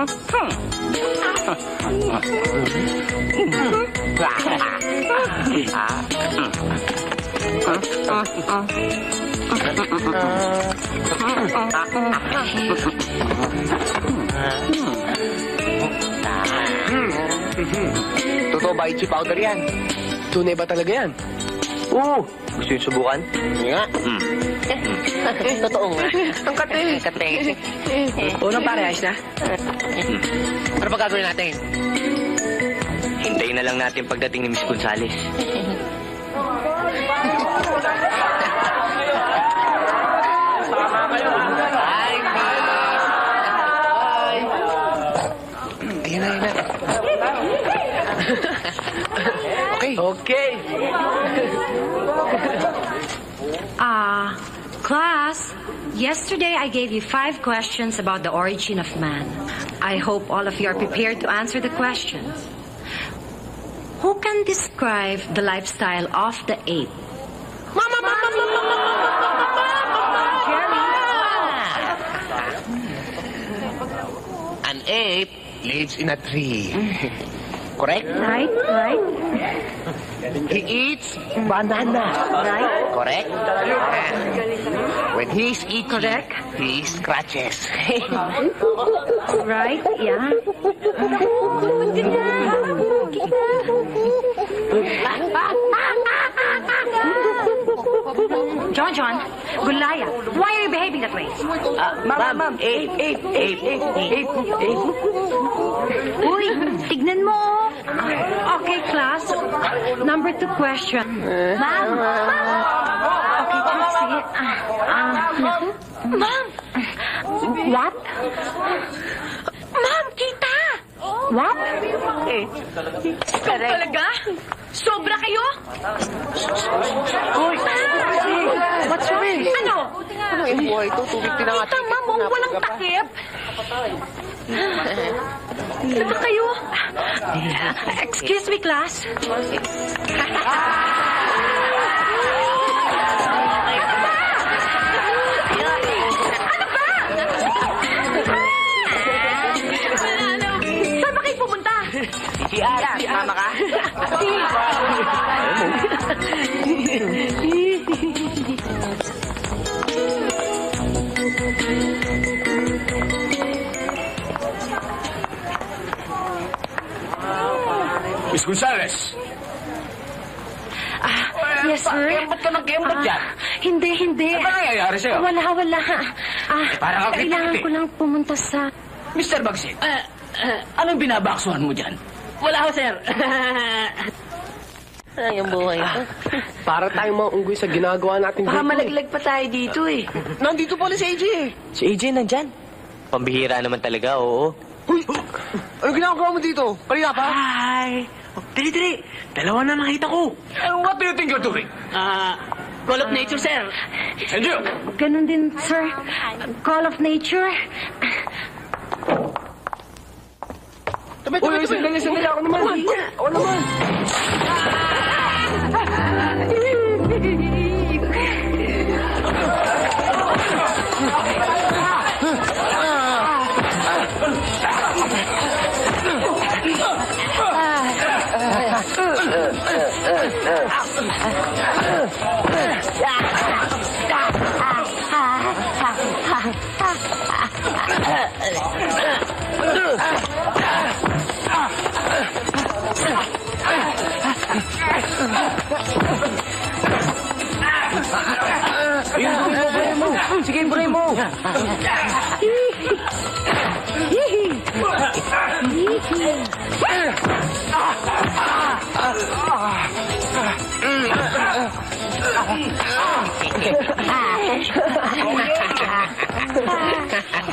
Totoo ba itchy powder yan? Tunay ba talaga yan? Oo. Gusto yung subukan? Nga. Totoo nga. Ang kate. Kate. Unang pare, ayos na? Ano pa gagawin natin? Hintayin na lang natin pagdating ni Miss Gonzales. Ayan na. Okay. Class, yesterday I gave you 5 questions about the origin of man. I hope all of you are prepared to answer the questions. Who can describe the lifestyle of the ape? An ape lives in a tree. Correct? Right. He eats banana. Right. Correct? When he's eating, Correct. he scratches. Right, yeah. John, Gulaya, why are you behaving that way? Ma'am, ape. Uy, tignan mo. Okay, class. Number 2 question. Ma'am. Okay, sige. Ma'am. What? Ma'am, kita. What? Talaga? Sobra kayo? Uy! What's wrong? Ano? Ano yung buhay ito? Tubig tinangat. Kita, ma'am, walang takip. Ano ba kayo? Excuse me, class. Saan ba kayo pumunta? Mama ka? Miss Gonzales! Yes, sir. Ba't ka nag-kembot dyan? Hindi. Ano ba nangyayari sa'yo? Wala. parang ako Kailangan kitikiti. ko lang pumunta sa... Mr. Bagsik, anong binabaksuhan mo dyan? Wala ho, sir. Ano yung buhay ito? Para tayong mga unggoy sa ginagawa natin Baka dito. malaglag pa tayo dito eh. Nandito pala si AJ eh. Si AJ nandyan. Pambihira naman talaga, oo. Uy! Anong ginagawa mo dito? Kanina pa? Ay, dali. Dalawa na nakita ko. What do you think you're doing? Call of nature, sir. And you? Ganun din, sir. Call of nature. Tabi. Sandali. Ako naman. Sige, buray mo.